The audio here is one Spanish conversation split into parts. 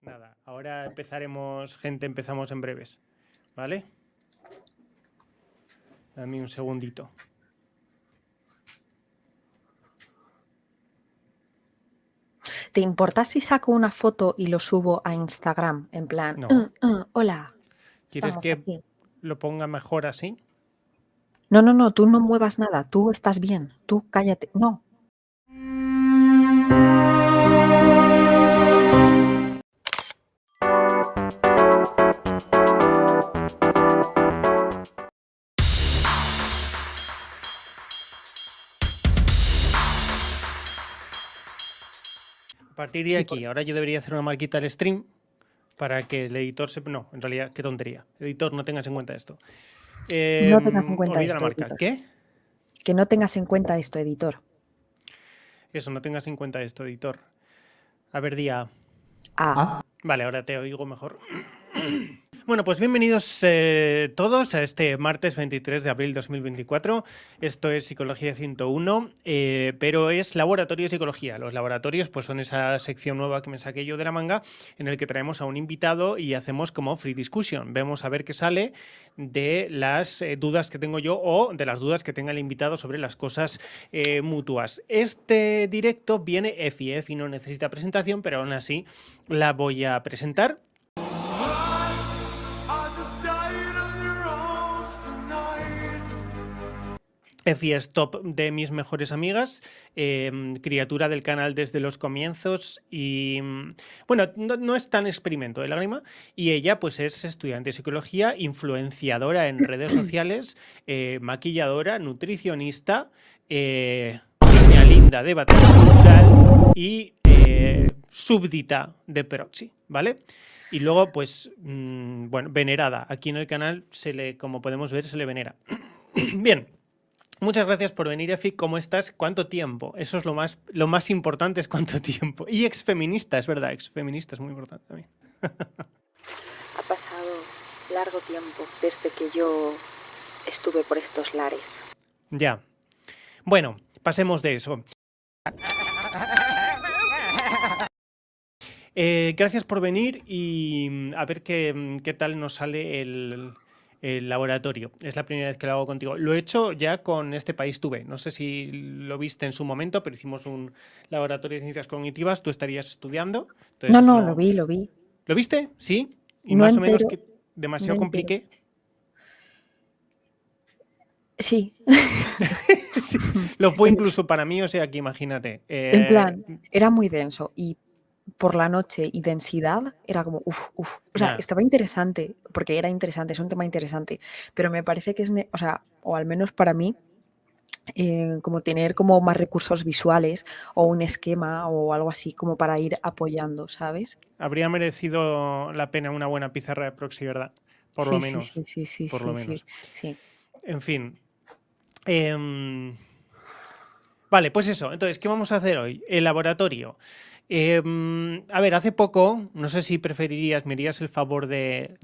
Nada, ahora empezaremos, gente, empezamos en breves, ¿vale? Dame un segundito. ¿Te importa si saco una foto y lo subo a Instagram? En plan, No. hola, ¿Quieres estamos que aquí. lo ponga mejor así? No, tú no muevas nada, tú estás bien, tú cállate. No. A partir de Sí, aquí, ahora yo debería hacer una marquita al stream para que el editor se... No, en realidad, qué tontería. Editor, no tengas en cuenta esto. no tengas en cuenta Olvida la esto, marca. editor. ¿Qué? Que no tengas en cuenta esto, editor. Eso, no tengas en cuenta esto, editor. A ver, día. Ah, Vale, ahora te oigo mejor. Bueno, pues bienvenidos todos a este martes 23 de abril 2024. Esto es Psicología 101, pero es Laboratorio de Psicología. Los laboratorios pues son esa sección nueva que me saqué yo de la manga, en el que traemos a un invitado y hacemos como free discussion. Vemos a ver qué sale de las dudas que tengo yo o de las dudas que tenga el invitado sobre las cosas mutuas. Este directo viene Efi. Efi no necesita presentación, pero aún así la voy a presentar. Efi es top de mis mejores amigas, criatura del canal desde los comienzos y, bueno, no es tan experimento de lágrima, y ella pues es estudiante de psicología, influenciadora en redes sociales, maquilladora, nutricionista, niña linda de batalla cultural y súbdita de Proxy, ¿vale? Y luego, pues, bueno, venerada. Aquí en el canal, como podemos ver, se le venera. Bien. Muchas gracias por venir, Efi. ¿Cómo estás? ¿Cuánto tiempo? Eso es lo más importante, es cuánto tiempo. Y exfeminista, es verdad, exfeminista es muy importante también. ha pasado largo tiempo desde que yo estuve por estos lares. Ya. Bueno, pasemos de eso. Gracias por venir y a ver qué tal nos sale el laboratorio. Es la primera vez que lo hago contigo. Lo he hecho ya con Este País Tuve. No sé si lo viste en su momento, pero hicimos un laboratorio de ciencias cognitivas. Tú estarías estudiando. Entonces No, lo vi. ¿Lo viste? Sí. Y No más o menos entero, que no demasiado entero. compliqué. Sí. Sí, lo fue incluso para mí, o sea que imagínate. En plan, era muy denso y por la noche y densidad era como, O sea, Nah, estaba interesante, porque era interesante, es un tema interesante, pero me parece que o sea, o al menos para mí, como tener como más recursos visuales o un esquema o algo así como para ir apoyando, ¿sabes? habría merecido la pena una buena pizarra de proxy, ¿verdad? Por lo menos. Por lo menos. Sí. En fin. Vale, pues eso. Entonces, ¿qué vamos a hacer hoy? El laboratorio. A ver, hace poco, no sé si preferirías, me harías el favor de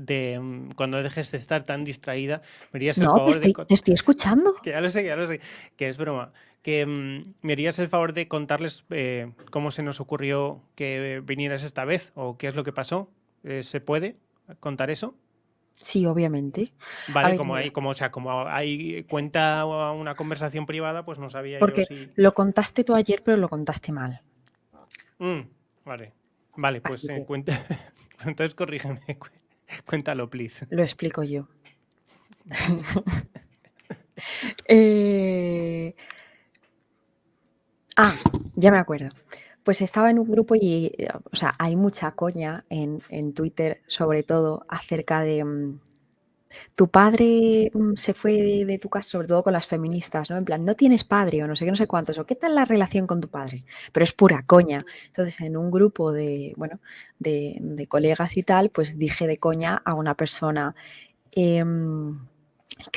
cuando dejes de estar tan distraída, me harías el No, favor de... te estoy escuchando. Que ya lo sé, que es broma. Que me harías el favor de contarles cómo se nos ocurrió que vinieras esta vez o qué es lo que pasó. ¿Se puede contar eso? Sí, obviamente. A Vale, ver, como mira, hay, como hay cuenta una conversación privada, pues no sabía yo porque si. lo contaste tú ayer, pero lo contaste mal. Vale. Vale, pues Así que cuenta. Entonces corrígeme. Cuéntalo, please. lo explico yo. Eh, ya me acuerdo. Pues estaba en un grupo y, o sea, hay mucha coña en Twitter, sobre todo, acerca de tu padre se fue de tu casa, sobre todo con las feministas, ¿no? En plan, no tienes padre o no sé qué, no sé cuántos, o qué tal la relación con tu padre. Pero es pura coña. Entonces, en un grupo de, bueno, de colegas y tal, pues dije de coña a una persona, ¿qué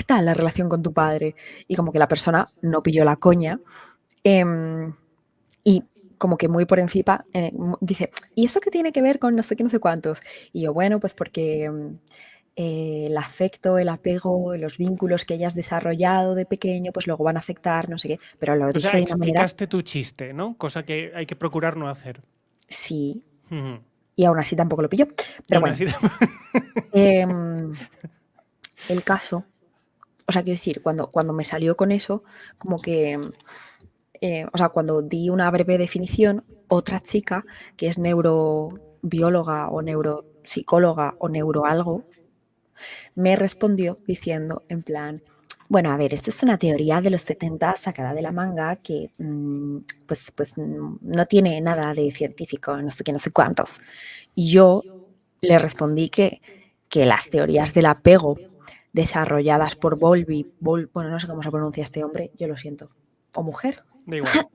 tal la relación con tu padre? Y como que la persona no pilló la coña. Y como que muy por encima dice, ¿y eso qué tiene que ver con no sé qué, no sé cuántos? Y yo, bueno, pues porque el afecto, el apego, los vínculos que hayas desarrollado de pequeño, pues luego van a afectar, no sé qué, pero lo O sea, dije de una manera, explicaste tu chiste, ¿no? Cosa que hay que procurar no hacer. sí, Ujú. y aún así tampoco lo pilló. Y Pero aún bueno, así... el caso, o sea, quiero decir, cuando me salió con eso, como que, o sea, cuando di una breve definición, otra chica que es neurobióloga o neuropsicóloga o neuroalgo, me respondió diciendo en plan, bueno, a ver, esto es una teoría de los 70 sacada de la manga que pues no tiene nada de científico, no sé qué, no sé cuántos. Y yo le respondí que las teorías del apego desarrolladas por Bowlby, bueno, no sé cómo se pronuncia este hombre, yo lo siento, o mujer, Da igual.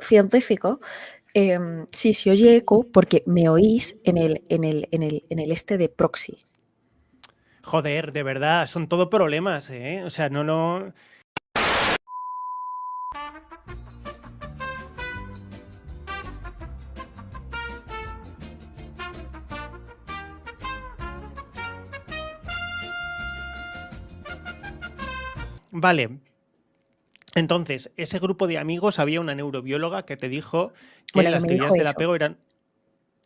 científico, sí se oye eco porque me oís en el este de proxy. Joder, de verdad, son todo problemas, ¿eh? O sea, no... Vale. Entonces, ese grupo de amigos, había una neurobióloga que te dijo que Bueno, que las me teorías dijo del eso. apego eran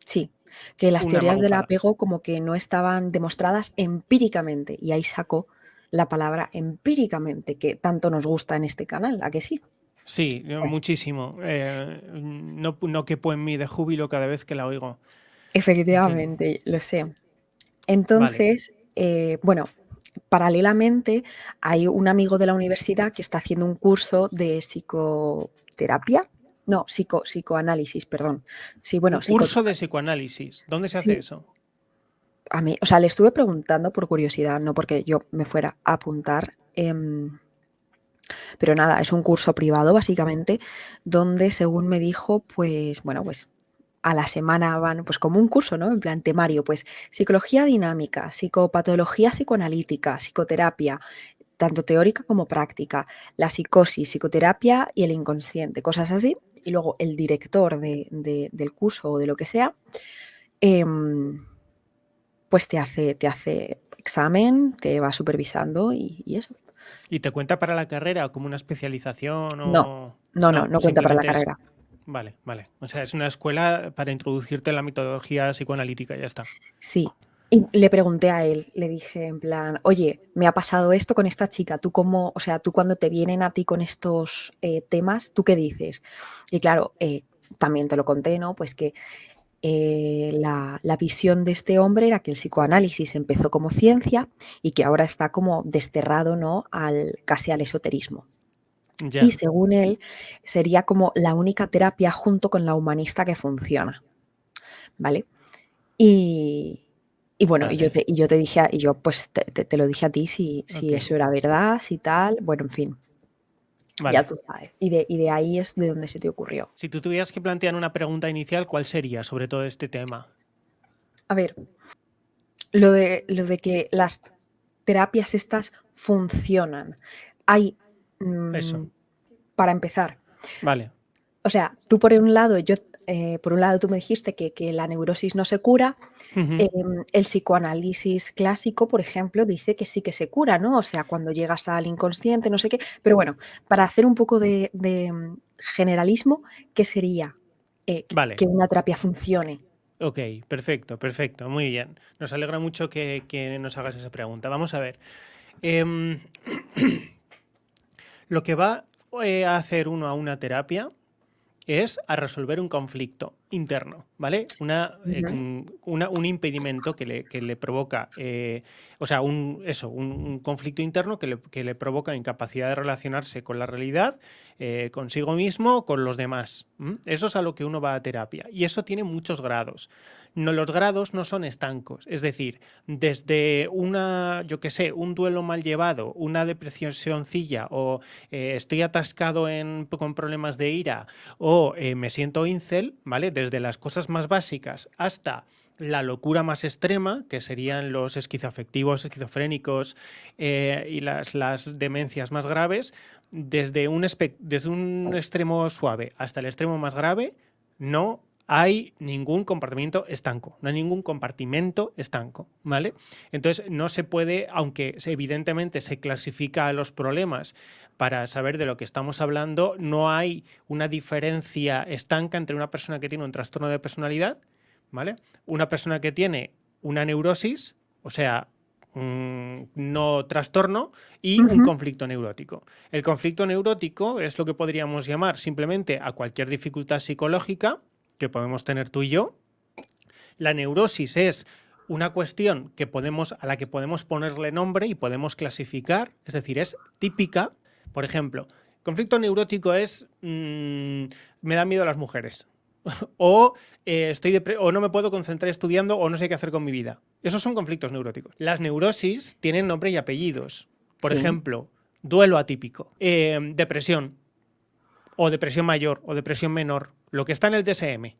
Sí, que las una teorías del magufada. apego como que no estaban demostradas empíricamente. Y ahí sacó la palabra empíricamente, que tanto nos gusta en este canal, ¿a que sí? Sí, Bueno, muchísimo. No quepo en mí de júbilo cada vez que la oigo. En fin, efectivamente, lo sé. vale. Entonces, bueno, paralelamente hay un amigo de la universidad que está haciendo un curso de psicoterapia, no, psicoanálisis, perdón. Sí, bueno, Un curso de psicoanálisis. ¿Dónde se hace sí, eso? a mí, o sea, le estuve preguntando por curiosidad, no porque yo me fuera a apuntar. Pero nada, es un curso privado básicamente, donde según me dijo, pues bueno, pues a la semana van, pues como un curso, ¿no? En plan temario, pues psicología dinámica, psicopatología psicoanalítica, psicoterapia, tanto teórica como práctica, la psicosis, psicoterapia y el inconsciente, cosas así. Y luego el director del curso o de lo que sea, pues te hace examen, te va supervisando y eso. ¿Y te cuenta para la carrera como una especialización No, o...? no, no, No, no cuenta para la simplemente es... carrera. Vale, vale. O sea, es una escuela para introducirte en la metodología psicoanalítica, ya está. Sí. Y le pregunté a él, le dije en plan, oye, me ha pasado esto con esta chica, tú cómo, o sea, tú cuando te vienen a ti con estos temas, ¿tú qué dices? Y claro, también te lo conté, ¿no? Pues que la visión de este hombre era que el psicoanálisis empezó como ciencia y que ahora está como desterrado, ¿no? Casi al esoterismo. Y Ya. según él, sería como la única terapia junto con la humanista que funciona, ¿vale? Y, y bueno, Vale. y yo te dije, y yo pues te lo dije a ti si Ok. eso era verdad, si tal, bueno, en fin, ya Vale. tú sabes. Y de ahí es de donde se te ocurrió. Si tú tuvieras que plantear una pregunta inicial, ¿cuál sería sobre todo este tema? A ver, lo de que las terapias estas funcionan. Hay, mm, Eso. para empezar, Vale. o sea, tú por un lado, por un lado tú me dijiste que la neurosis no se cura. Ujú. El psicoanálisis clásico, por ejemplo, dice que sí que se cura, ¿no? O sea, cuando llegas al inconsciente, no sé qué. Pero bueno, para hacer un poco de generalismo, ¿qué sería Vale. que una terapia funcione? Ok, perfecto, perfecto, muy bien. Nos alegra mucho que nos hagas esa pregunta. Vamos a ver. Em, lo que va a hacer uno a una terapia es a resolver un conflicto interno, ¿vale? Ujú. Un impedimento que le provoca, o sea, un conflicto interno que le provoca incapacidad de relacionarse con la realidad, consigo mismo, con los demás. ¿M? Eso es a lo que uno va a terapia. Y eso tiene muchos grados. No, los grados no son estancos, es decir, desde yo qué sé, un duelo mal llevado, una depresión sencilla o estoy atascado con problemas de ira o me siento incel, ¿vale? Desde las cosas más básicas hasta la locura más extrema, que serían los esquizoafectivos, esquizofrénicos y las demencias más graves, desde un extremo suave hasta el extremo más grave, no hay ningún compartimiento estanco, no hay ningún compartimento estanco, ¿vale? Entonces no se puede, aunque evidentemente se clasifica a los problemas para saber de lo que estamos hablando, no hay una diferencia estanca entre una persona que tiene un trastorno de personalidad, ¿vale? Una persona que tiene una neurosis, o sea, no trastorno, y un Ujú. conflicto neurótico. El conflicto neurótico es lo que podríamos llamar simplemente a cualquier dificultad psicológica que podemos tener tú y yo. La neurosis es una cuestión a la que podemos ponerle nombre y podemos clasificar, es decir, es típica. Por ejemplo, conflicto neurótico es me da miedo a las mujeres. O, o no me puedo concentrar estudiando o no sé qué hacer con mi vida. Esos son conflictos neuróticos. Las neurosis tienen nombre y apellidos. Por Sí, ejemplo, duelo atípico, depresión, o depresión mayor, o depresión menor, lo que está en el DSM.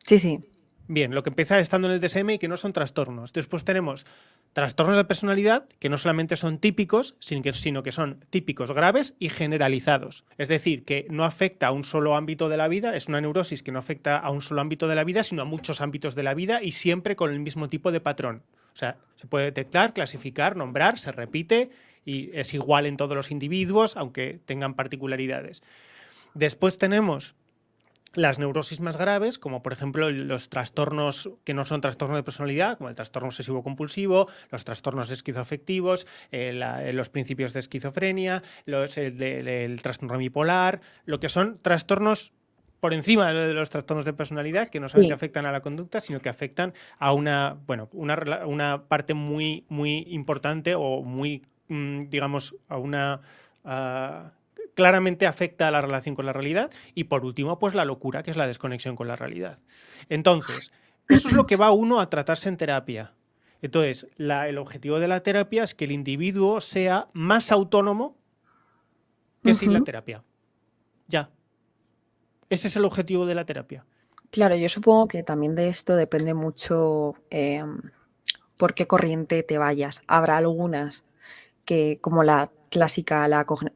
sí, sí. Bien, lo que empieza estando en el DSM y que no son trastornos. Después tenemos trastornos de personalidad que no solamente son típicos, sino que son típicos graves y generalizados. Es decir, que no afecta a un solo ámbito de la vida, es una neurosis que no afecta a un solo ámbito de la vida, sino a muchos ámbitos de la vida y siempre con el mismo tipo de patrón. O sea, se puede detectar, clasificar, nombrar, se repite y es igual en todos los individuos, aunque tengan particularidades. Después tenemos las neurosis más graves, como por ejemplo los trastornos que no son trastornos de personalidad, como el trastorno obsesivo-compulsivo, los trastornos esquizoafectivos, los principios de esquizofrenia, el trastorno bipolar, lo que son trastornos por encima de los trastornos de personalidad, que no solamente Sí. afectan a la conducta, sino que afectan a una parte muy, muy importante o muy, digamos, a una... claramente afecta a la relación con la realidad. Y por último, pues la locura, que es la desconexión con la realidad. Entonces, eso es lo que va uno a tratarse en terapia. Entonces, el objetivo de la terapia es que el individuo sea más autónomo que sin la Ujú. terapia. Ya. Ese es el objetivo de la terapia. Claro, yo supongo que también de esto depende mucho por qué corriente te vayas. Habrá algunas que, como la clásica,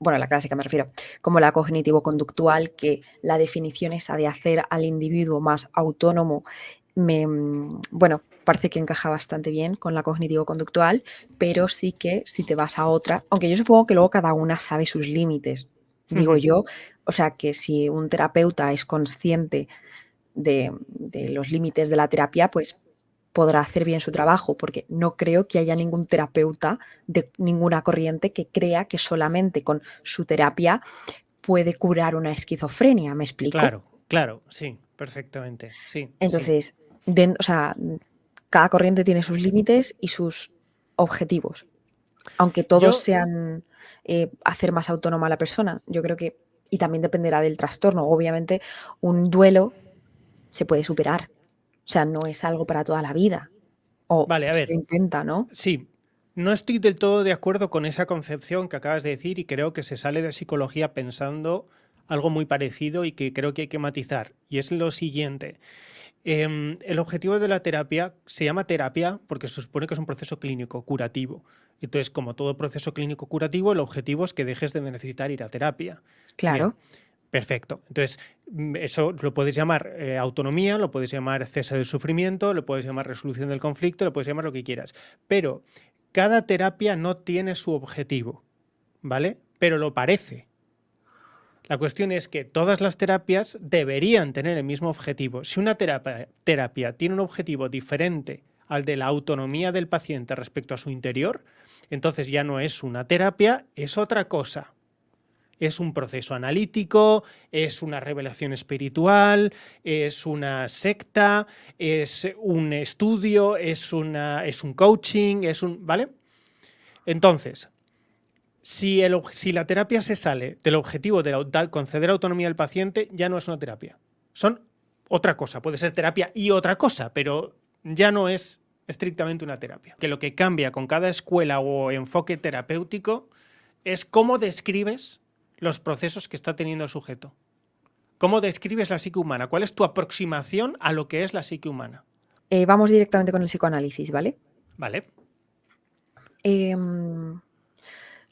bueno, la clásica me refiero, como la cognitivo-conductual, que la definición esa de hacer al individuo más autónomo, bueno, parece que encaja bastante bien con la cognitivo-conductual, pero sí que si te vas a otra, aunque yo supongo que luego cada una sabe sus límites, digo Ujú. yo, o sea, que si un terapeuta es consciente de los límites de la terapia, pues podrá hacer bien su trabajo, porque no creo que haya ningún terapeuta de ninguna corriente que crea que solamente con su terapia puede curar una esquizofrenia, ¿me explico? Claro, claro, sí, perfectamente. Sí, sí. Entonces, o sea, cada corriente tiene sus límites y sus objetivos, aunque todos Yo, sean hacer más autónoma a la persona. Yo creo que, y también dependerá del trastorno. Obviamente, un duelo se puede superar. O sea, no es algo para toda la vida. O vale, a se ver, intenta, ¿no? sí, no estoy del todo de acuerdo con esa concepción que acabas de decir y creo que se sale de psicología pensando algo muy parecido y que creo que hay que matizar. Y es lo siguiente. El objetivo de la terapia se llama terapia porque se supone que es un proceso clínico curativo. Entonces, como todo proceso clínico curativo, el objetivo es que dejes de necesitar ir a terapia. Bien, Claro. perfecto. Entonces, eso lo puedes llamar autonomía, lo puedes llamar cese del sufrimiento, lo puedes llamar resolución del conflicto, lo puedes llamar lo que quieras. Pero cada terapia no tiene su objetivo, ¿vale? Pero lo parece. La cuestión es que todas las terapias deberían tener el mismo objetivo. Si una terapia tiene un objetivo diferente al de la autonomía del paciente respecto a su interior, entonces ya no es una terapia, es otra cosa. Es un proceso analítico, es una revelación espiritual, es una secta, es un estudio, es un coaching, ¿vale? Entonces, si la terapia se sale del objetivo de conceder autonomía al paciente, ya no es una terapia. Son otra cosa. Puede ser terapia y otra cosa, pero ya no es estrictamente una terapia. Que lo que cambia con cada escuela o enfoque terapéutico es cómo describes los procesos que está teniendo el sujeto. ¿Cómo describes la psique humana? ¿Cuál es tu aproximación a lo que es la psique humana? Vamos directamente con el psicoanálisis, ¿vale? ¿Vale? Em,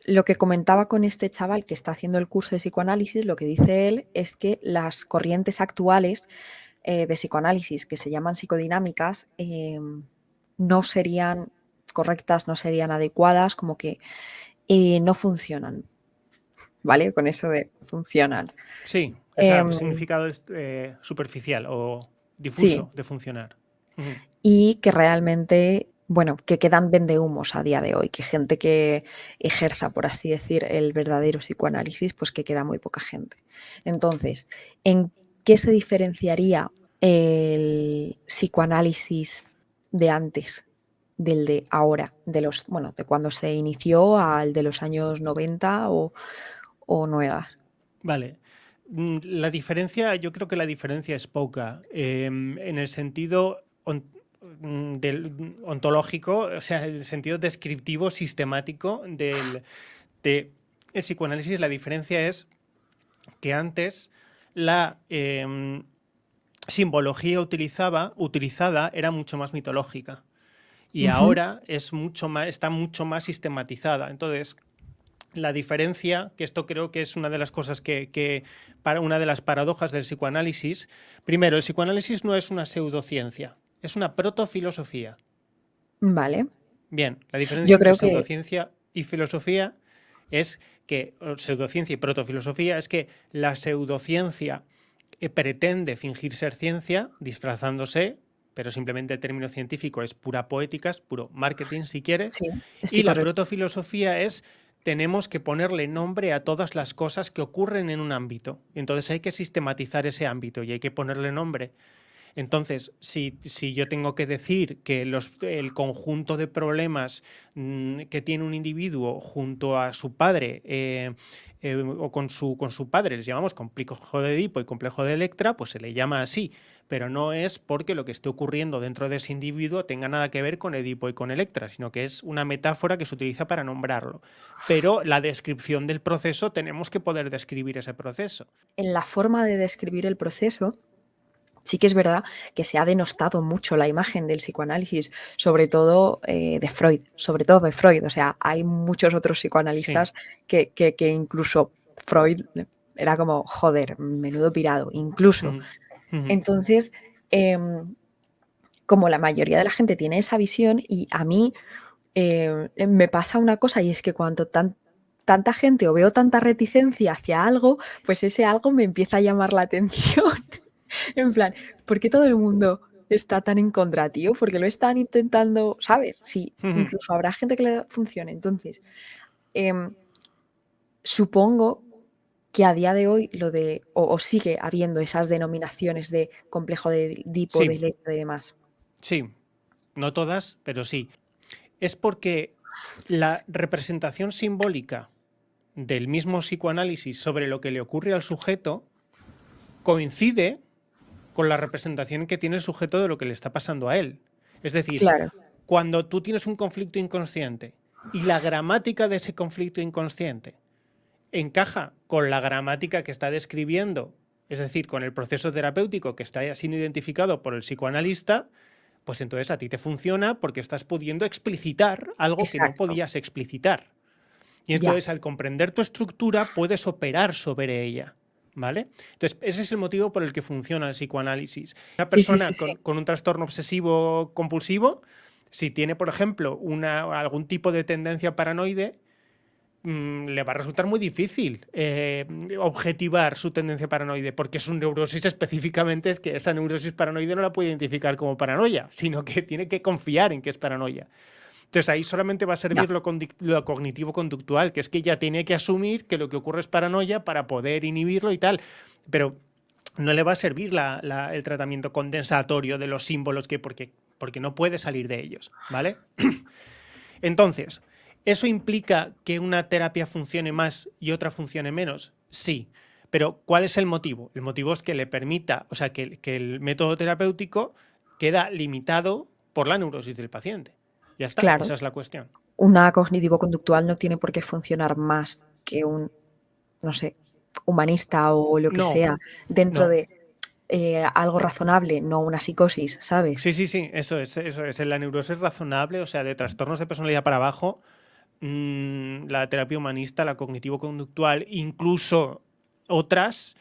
lo que comentaba con este chaval que está haciendo el curso de psicoanálisis, lo que dice él es que las corrientes actuales de psicoanálisis, que se llaman psicodinámicas, no serían correctas, no serían adecuadas, como que no funcionan, ¿vale? Con eso de funcionan. Sí, ese Em, significado es superficial o sí, difuso de funcionar. Ujú. y que realmente, bueno, que quedan vendehumos a día de hoy, que gente que ejerza, por así decir, el verdadero psicoanálisis, pues que queda muy poca gente. Entonces, ¿en qué se diferenciaría el psicoanálisis de antes del de ahora, de los, bueno, de cuando se inició al de los años 90 o nuevas? Vale. La diferencia, yo creo que la diferencia es poca. En el sentido ontológico, o sea, en el sentido descriptivo, sistemático de el psicoanálisis, la diferencia es que antes la simbología utilizada era mucho más mitológica y Ujú. ahora es mucho más, está mucho más sistematizada. Entonces, la diferencia, que esto creo que es una de las cosas para una de las paradojas del psicoanálisis, primero, el psicoanálisis no es una pseudociencia, es una protofilosofía. Vale. Bien, la diferencia Yo entre creo que pseudociencia y filosofía es que, o pseudociencia y protofilosofía, es que la pseudociencia pretende fingir ser ciencia, disfrazándose, pero simplemente el término científico es pura poética, es puro marketing si quieres, sí, estoy y la correcto. protofilosofía es tenemos que ponerle nombre a todas las cosas que ocurren en un ámbito. Entonces hay que sistematizar ese ámbito y hay que ponerle nombre. Entonces, si yo tengo que decir que el conjunto de problemas que tiene un individuo junto a su padre o con su padre, les llamamos complejo de Edipo y complejo de Electra, pues se le llama así, pero no es porque lo que esté ocurriendo dentro de ese individuo tenga nada que ver con Edipo y con Electra, sino que es una metáfora que se utiliza para nombrarlo. Pero la descripción del proceso tenemos que poder describir ese proceso. En la forma de describir el proceso, sí que es verdad que se ha denostado mucho la imagen del psicoanálisis, sobre todo de Freud, sobre todo de Freud. O sea, hay muchos otros Sí. psicoanalistas que incluso Freud era como, joder, menudo pirado, incluso. Ujú, ujú. Entonces, como la mayoría de la gente tiene esa visión, y a mí me pasa una cosa, y es que cuando tanta gente o veo tanta reticencia hacia algo, pues ese algo me empieza a llamar la atención. En plan, ¿por qué todo el mundo está tan en contra, tío? Porque lo están intentando, ¿sabes? Sí, Ujú. incluso habrá gente que le funcione. Entonces, em, supongo que a día de hoy lo de, o sigue habiendo esas denominaciones de complejo de Edipo, de Sí, Electra y demás. sí, no todas, pero sí. Es porque la representación simbólica del mismo psicoanálisis sobre lo que le ocurre al sujeto coincide con la representación que tiene el sujeto de lo que le está pasando a él. Es decir, Claro, cuando tú tienes un conflicto inconsciente y la gramática de ese conflicto inconsciente encaja con la gramática que está describiendo, es decir, con el proceso terapéutico que está siendo identificado por el psicoanalista, pues entonces a ti te funciona porque estás pudiendo explicitar algo que no exacto. podías explicitar. Y Ya, entonces al comprender tu estructura puedes operar sobre ella. ¿Vale? Entonces, ese es el motivo por el que funciona el psicoanálisis. Una sí, sí, sí, persona sí. con un trastorno obsesivo compulsivo, si tiene, por ejemplo, algún tipo de tendencia paranoide, le va a resultar muy difícil objetivar su tendencia paranoide, porque su neurosis específicamente es que esa neurosis paranoide no la puede identificar como paranoia, sino que tiene que confiar en que es paranoia. Entonces ahí solamente va a Ya. servir lo cognitivo-conductual, que es que ya tiene que asumir que lo que ocurre es paranoia para poder inhibirlo y tal. Pero no le va a servir el tratamiento condensatorio de los símbolos porque no puede salir de ellos, ¿vale? Entonces, ¿eso implica que una terapia funcione más y otra funcione menos? Sí. Pero ¿cuál es el motivo? El motivo es que le permita, o sea, que el método terapéutico queda limitado por la neurosis del paciente. Ya está, Claro, esa es la cuestión. una cognitivo-conductual no tiene por qué funcionar más que un, no sé, humanista o lo que No, sea, dentro no. de algo razonable, no una psicosis, ¿sabes? Sí, sí, sí, eso es, eso es. En la neurosis razonable, o sea, de trastornos de personalidad para abajo, la terapia humanista, la cognitivo-conductual, incluso otras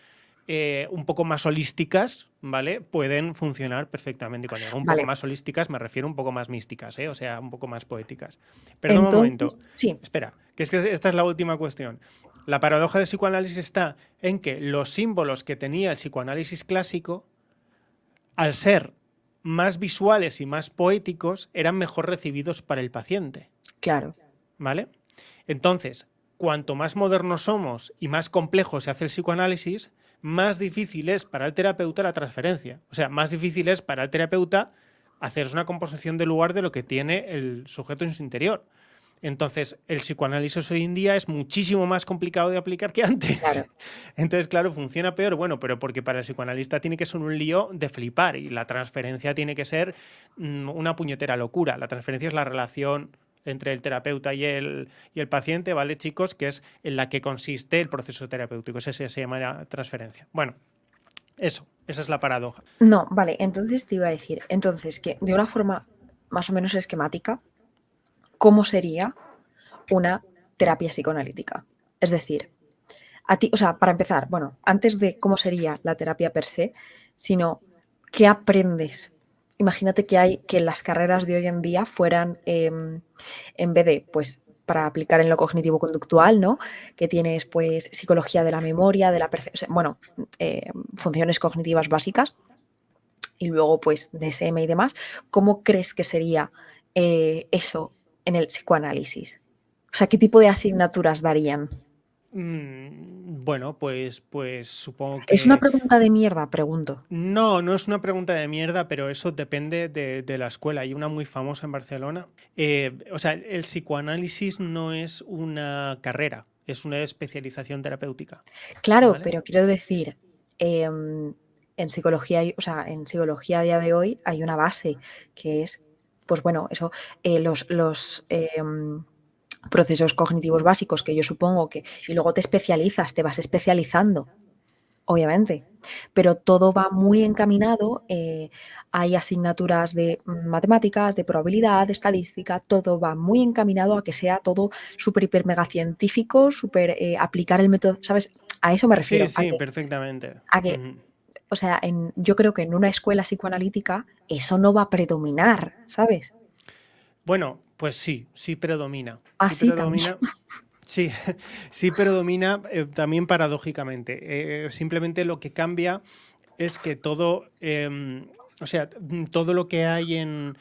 un poco más holísticas, ¿vale? Pueden funcionar perfectamente. Y cuando digo un poco Vale, más holísticas, me refiero un poco más místicas, ¿eh? O sea, un poco más poéticas. Perdón un momento. entonces, sí, Espera, que es que esta es la última cuestión. La paradoja del psicoanálisis está en que los símbolos que tenía el psicoanálisis clásico, al ser más visuales y más poéticos eran mejor recibidos para el paciente, Claro, ¿vale? Entonces, cuanto más modernos somos y más complejo se hace el psicoanálisis, más difícil es para el terapeuta la transferencia. O sea, más difícil es para el terapeuta hacer una composición del lugar de lo que tiene el sujeto en su interior. Entonces, el psicoanálisis hoy en día es muchísimo más complicado de aplicar que antes. claro. Entonces, claro, funciona peor, bueno, pero porque para el psicoanalista tiene que ser un lío de flipar y la transferencia tiene que ser una puñetera locura. La transferencia es la relación entre el terapeuta y el paciente, ¿vale, chicos? Que es en la que consiste el proceso terapéutico. Ese se llama transferencia. Bueno, esa es la paradoja. No, vale, entonces te iba a decir, entonces que de una forma más o menos esquemática, ¿cómo sería una terapia psicoanalítica? Es decir, a ti, o sea, para empezar, bueno, antes de cómo sería la terapia per se, sino qué aprendes. Imagínate que las carreras de hoy en día fueran, en vez de, pues, para aplicar en lo cognitivo-conductual, ¿no? Que tienes, pues, psicología de la memoria, de la percepción, bueno, funciones cognitivas básicas y luego, pues, DSM y demás. ¿Cómo crees que sería eso en el psicoanálisis? O sea, ¿qué tipo de asignaturas darían? Bueno, pues supongo Es una que pregunta de mierda, pregunto. no es una pregunta de mierda, pero eso depende de la escuela. Hay una muy famosa en Barcelona. O sea, el psicoanálisis no es una carrera, es una especialización terapéutica, Claro, ¿vale? pero quiero decir, en psicología, o sea, en psicología a día de hoy hay una base que es, pues bueno, eso, los procesos cognitivos básicos que yo supongo que, y luego te especializas, te vas especializando. Obviamente, pero todo va muy encaminado, hay asignaturas de matemáticas, de probabilidad, de estadística, todo va muy encaminado a que sea todo súper, hiper, mega científico, súper, aplicar el método, ¿sabes? A eso me Sí, refiero, sí, perfectamente. a que, Ujú. o sea, yo creo que en una escuela psicoanalítica eso no va a predominar, ¿sabes? Bueno, pues sí predomina. Sí Así también. predomina. Sí, sí predomina también paradójicamente. Simplemente lo que cambia es que todo, o sea, todo lo que hay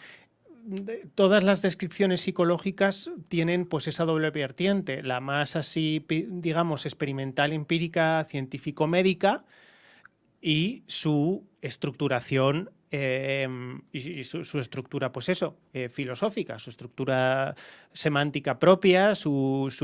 todas las descripciones psicológicas tienen pues esa doble vertiente, la más así, digamos, experimental, empírica, científico-médica y su estructuración y su estructura, pues eso, filosófica, su estructura semántica propia, sus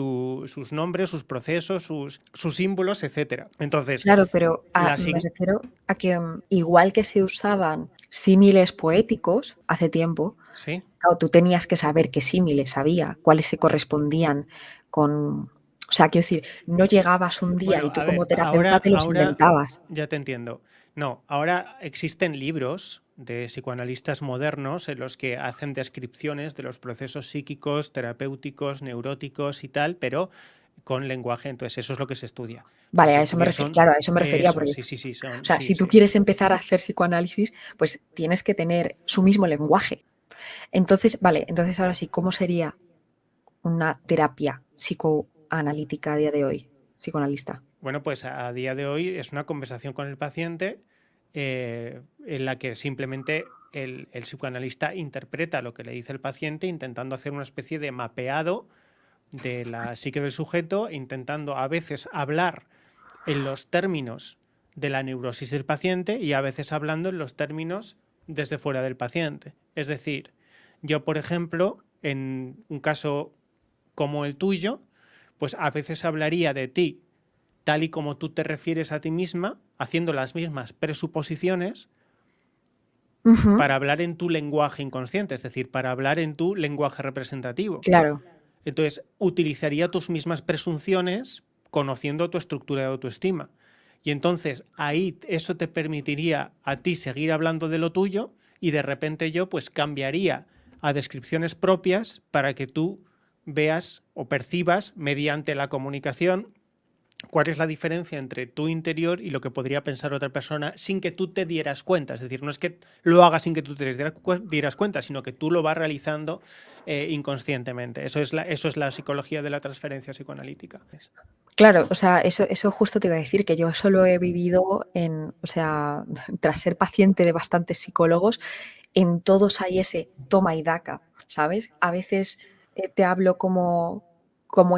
nombres, sus procesos, sus símbolos, etcétera. Entonces, Claro, pero la me refiero a que, igual que se usaban símiles poéticos hace tiempo, sí. claro, tú tenías que saber qué símiles había, cuáles se correspondían con, o sea, quiero decir, no llegabas un día y Bueno, tú a como ver, terapeuta te los ahora inventabas. ya te entiendo. No, ahora existen libros de psicoanalistas modernos en los que hacen descripciones de los procesos psíquicos, terapéuticos, neuróticos y tal, pero con lenguaje. Entonces, eso es lo que se estudia. Lo que Vale, se a eso me estudia refiero, son claro, a eso me refería, eso, porque, sí, sí, sí, o son, sea, sí, si tú sí. quieres empezar a hacer psicoanálisis, pues tienes que tener su mismo lenguaje. Entonces, vale, entonces ahora sí, ¿cómo sería una terapia psicoanalítica a día de hoy? Psicoanalista. Bueno, pues a día de hoy es una conversación con el paciente en la que simplemente el psicoanalista interpreta lo que le dice el paciente, intentando hacer una especie de mapeado de la psique del sujeto, intentando a veces hablar en los términos de la neurosis del paciente y a veces hablando en los términos desde fuera del paciente. Es decir, yo, por ejemplo, en un caso como el tuyo, pues a veces hablaría de ti tal y como tú te refieres a ti misma, haciendo las mismas presuposiciones Ujú, para hablar en tu lenguaje inconsciente, es decir, para hablar en tu lenguaje representativo. claro. Entonces, utilizaría tus mismas presunciones conociendo tu estructura de autoestima. Y entonces ahí eso te permitiría a ti seguir hablando de lo tuyo y de repente yo pues cambiaría a descripciones propias para que tú veas o percibas mediante la comunicación cuál es la diferencia entre tu interior y lo que podría pensar otra persona sin que tú te dieras cuenta. Es decir, no es que lo hagas sin que tú te dieras cuenta, sino que tú lo vas realizando inconscientemente. Eso es la psicología de la transferencia psicoanalítica. Claro, o sea, eso justo te iba a decir, que yo eso lo he vivido o sea, tras ser paciente de bastantes psicólogos, en todos hay ese toma y daca, ¿sabes? A veces te hablo como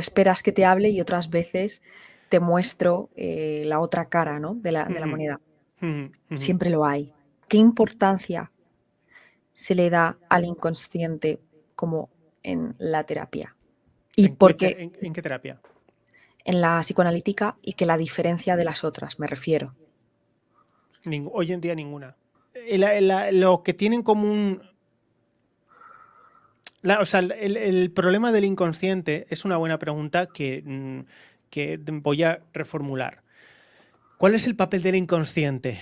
esperas que te hable y otras veces te muestro la otra cara, ¿no? De la Ujú, moneda. ujú, ujú. Siempre lo hay. ¿Qué importancia se le da al inconsciente como en la terapia? Y por qué ¿En qué terapia? en la psicoanalítica y que la diferencia de las otras, me refiero. Hoy en día ninguna. Lo que tienen en común, o sea, el problema del inconsciente es una buena pregunta que voy a reformular. ¿Cuál es el papel del inconsciente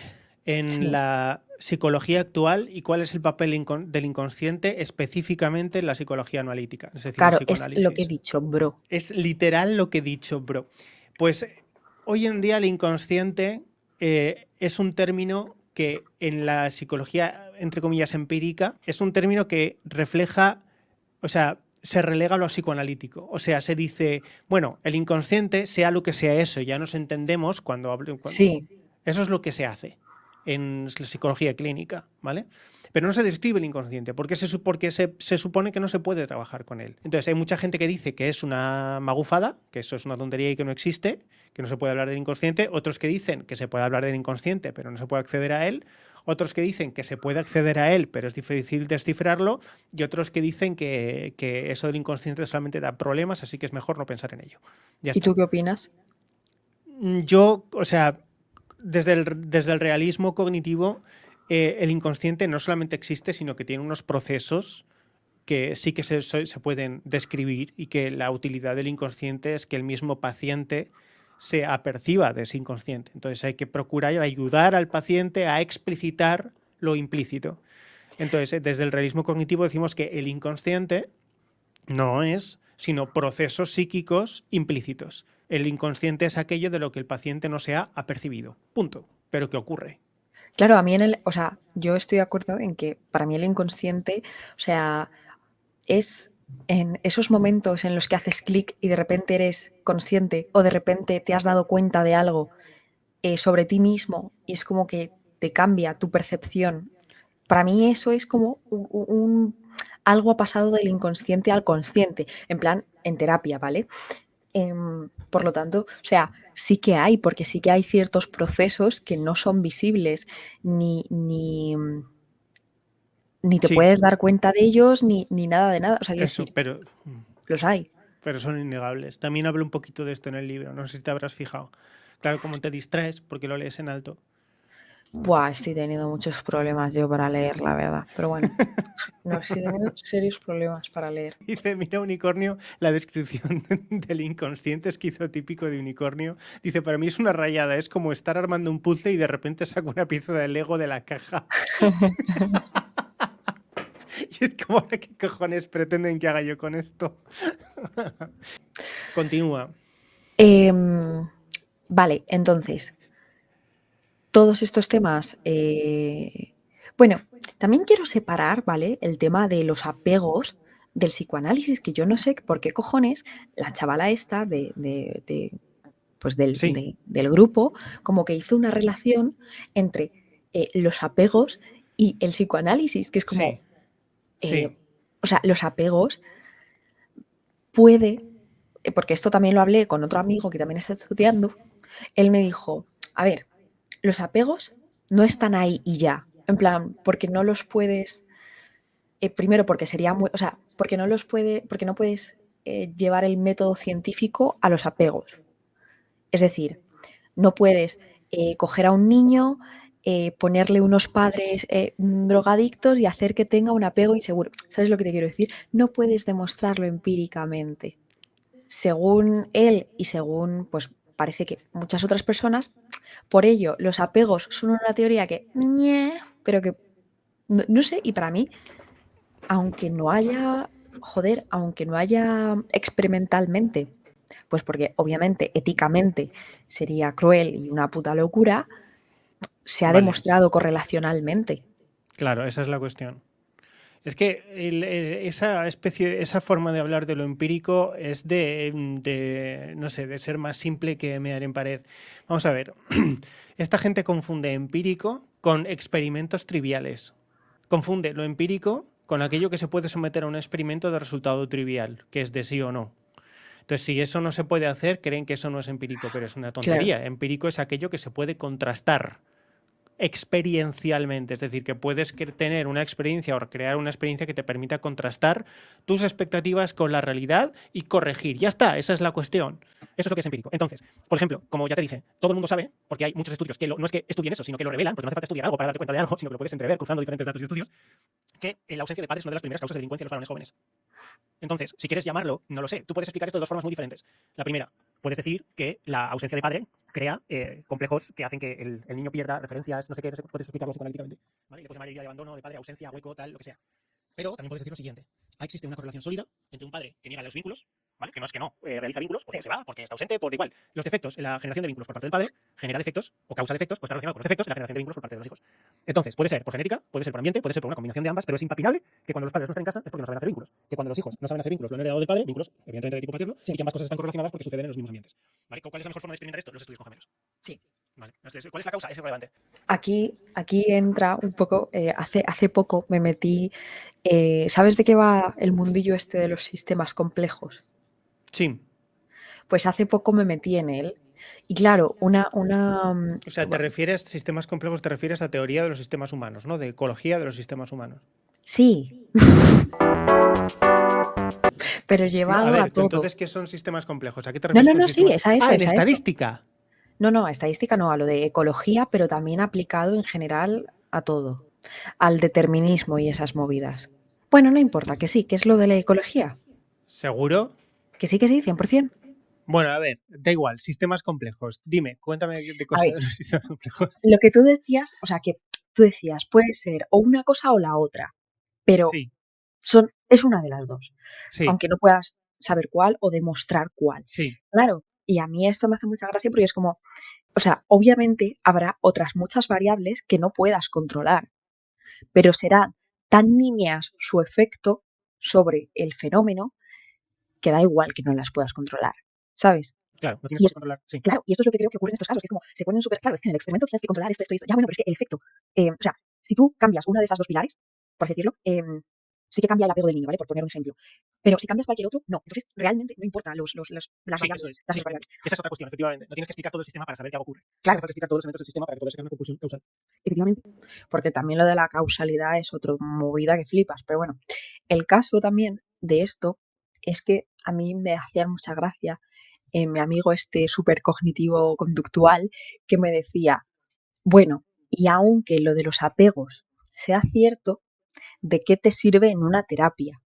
en Sí, la psicología actual y cuál es el papel del inconsciente específicamente en la psicología analítica, es decir, en claro, es lo que he psicoanálisis? dicho, bro. Es literal lo que he dicho, bro. Pues hoy en día el inconsciente es un término que en la psicología, entre comillas, empírica, es un término que refleja, o sea, se relega a lo psicoanalítico. O sea, se dice, bueno, el inconsciente, sea lo que sea eso, ya nos entendemos cuando hablo. Sí, Eso es lo que se hace en la psicología clínica, ¿vale? Pero no se describe el inconsciente, porque se supone que no se puede trabajar con él. Entonces hay mucha gente que dice que es una magufada, que eso es una tontería y que no existe, que no se puede hablar del inconsciente, otros que dicen que se puede hablar del inconsciente, pero no se puede acceder a él, otros que dicen que se puede acceder a él, pero es difícil descifrarlo, y otros que dicen que eso del inconsciente solamente da problemas, así que es mejor no pensar en ello. Ya ¿y está. tú qué opinas? Yo, o sea, desde el realismo cognitivo, el inconsciente no solamente existe, sino que tiene unos procesos que sí que se pueden describir y que la utilidad del inconsciente es que el mismo paciente se aperciba de ese inconsciente. Entonces hay que procurar ayudar al paciente a explicitar lo implícito. Entonces, desde el realismo cognitivo decimos que el inconsciente no es, sino procesos psíquicos implícitos. El inconsciente es aquello de lo que el paciente no se ha apercibido. Punto. Pero ¿qué ocurre? Claro, a mí o sea, yo estoy de acuerdo en que para mí el inconsciente, o sea, es en esos momentos en los que haces clic y de repente eres consciente o de repente te has dado cuenta de algo sobre ti mismo y es como que te cambia tu percepción. Para mí eso es como algo ha pasado del inconsciente al consciente, en plan, en terapia, ¿vale? Por lo tanto, o sea, sí que hay, porque sí que hay ciertos procesos que no son visibles, ni te Sí, puedes dar cuenta de ellos, ni nada de nada. O sea, quiero eso, decir, los hay. pero son innegables. También hablo un poquito de esto en el libro, no sé si te habrás fijado. Claro, como te distraes porque lo lees en alto. Buah, estoy teniendo muchos problemas yo para leer, la verdad. Pero bueno, no, estoy teniendo serios problemas para leer. Dice, mira unicornio, la descripción del inconsciente esquizotípico de unicornio. Dice, para mí es una rayada, es como estar armando un puzzle y de repente saco una pieza de Lego de la caja. Y es como, ¿qué cojones pretenden que haga yo con esto? Continúa. Vale, entonces, todos estos temas, bueno, también quiero separar, ¿vale? El tema de los apegos del psicoanálisis, que yo no sé por qué cojones la chavala esta pues Sí, del grupo, como que hizo una relación entre los apegos y el psicoanálisis, que es como, sí, eh, sí. o sea, los apegos puede, porque esto también lo hablé con otro amigo que también está estudiando, él me dijo, a ver, los apegos no están ahí y ya, en plan, porque no los puedes, primero porque sería muy, o sea, porque no puedes llevar el método científico a los apegos. Es decir, no puedes coger a un niño, ponerle unos padres drogadictos y hacer que tenga un apego inseguro. ¿Sabes lo que te quiero decir? No puedes demostrarlo empíricamente. Según él y según, pues parece que muchas otras personas, por ello los apegos son una teoría que, pero que, no sé, y para mí, aunque no haya, joder, aunque no haya experimentalmente, pues porque obviamente éticamente sería cruel y una puta locura, se ha Vale, demostrado correlacionalmente. claro, esa es la cuestión. Es que esa especie, esa forma de hablar de lo empírico es no sé, de ser más simple que mear en pared. Vamos a ver, esta gente confunde empírico con experimentos triviales. confunde lo empírico con aquello que se puede someter a un experimento de resultado trivial, que es de sí o no. Entonces, si eso no se puede hacer, creen que eso no es empírico, pero es una Claro. tontería. Empírico es aquello que se puede contrastar experiencialmente, es decir, que puedes tener una experiencia o crear una experiencia que te permita contrastar tus expectativas con la realidad y corregir. Ya está, esa es la cuestión. Eso es lo que es empírico. Entonces, por ejemplo, como ya te dije, todo el mundo sabe, porque hay muchos estudios que no es que estudien eso, sino que lo revelan, porque no hace falta estudiar algo para darte cuenta de algo, sino que lo puedes entrever cruzando diferentes datos y estudios, que la ausencia de padres es una de las primeras causas de delincuencia en los varones jóvenes. Entonces, si quieres llamarlo, no lo sé, tú puedes explicar esto de dos formas muy diferentes. La primera, puedes decir que la ausencia de padre crea complejos que hacen que el niño pierda referencias, no sé qué, puedes explicarlo psicoanalíticamente, ¿vale? Le puedes llamar herida de abandono, de padre, ausencia, hueco, tal, lo que sea. Pero también puedes decir lo siguiente: existe una correlación sólida entre un padre que niega los vínculos, ¿vale? Que no es que no realiza vínculos, porque se va, porque está ausente, por igual. Los defectos en la generación de vínculos por parte del padre genera defectos o causa defectos, o está relacionado con los defectos en la generación de vínculos por parte de los hijos. Entonces, puede ser por genética, puede ser por ambiente, puede ser por una combinación de ambas, pero es impapinable que cuando los padres no están en casa es porque no saben hacer vínculos. Que cuando los hijos no saben hacer vínculos lo han heredado del padre, vínculos evidentemente de tipo paterno, y que ambas cosas están correlacionadas porque suceden en los mismos ambientes. ¿Vale? ¿Cuál es la mejor forma de experimentar esto? Los estudios con gemelos. Sí. ¿Vale? Entonces, ¿cuál es la causa? Es irrelevante. Aquí entra un poco, hace poco me metí, ¿sabes de qué va el mundillo este de los sistemas complejos? Sí. Pues hace poco me metí en él y claro, O sea, bueno, sistemas complejos, te refieres a teoría de los sistemas humanos, ¿no? De ecología de los sistemas humanos. sí, pero A llevado a ver, todo. entonces, ¿qué son sistemas complejos? ¿A qué te No, refieres no, con no, sí, sistemas? es a eso, Ah, en es a eso. estadística. No, a estadística no, a lo de ecología, pero también aplicado en general a todo, al determinismo y esas movidas. Bueno, no importa, que sí, que es lo de la ecología. ¿Seguro? Que sí, 100%. Bueno, a ver, da igual, sistemas complejos. Dime, cuéntame de A ver, cosas de los sistemas complejos. lo que tú decías, o sea, que tú decías, puede ser o una cosa o la otra, pero Sí, es una de las dos, sí, aunque no puedas saber cuál o demostrar cuál. sí. Claro, y a mí esto me hace mucha gracia porque es como, o sea, obviamente habrá otras muchas variables que no puedas controlar, pero será tan nímeas su efecto sobre el fenómeno que da igual que no las puedas controlar, ¿sabes? Claro, no tienes Y por es, qué controlar. Sí. claro, y esto es lo que creo que ocurre en estos casos, que es como se ponen súper, claro, es que en el experimento tienes que controlar esto, ya bueno, pero es que el efecto, o sea, si tú cambias una de esas dos pilares, por así decirlo, sí que cambia el apego del niño, ¿vale? Por poner un ejemplo. Pero si cambias cualquier otro, no. Entonces, realmente no importa las Sí, eso variables, es. las Sí. variables. Esa es otra cuestión, efectivamente. No tienes que explicar todo el sistema para saber qué ocurre. No Claro, hace falta explicar todos los elementos del sistema para que puedas sacar una conclusión causal. efectivamente. Porque también lo de la causalidad es otra movida que flipas. Pero bueno, el caso también de esto es que a mí me hacía mucha gracia mi amigo este súper cognitivo conductual que me decía, bueno, y aunque lo de los apegos sea cierto, ¿de qué te sirve en una terapia?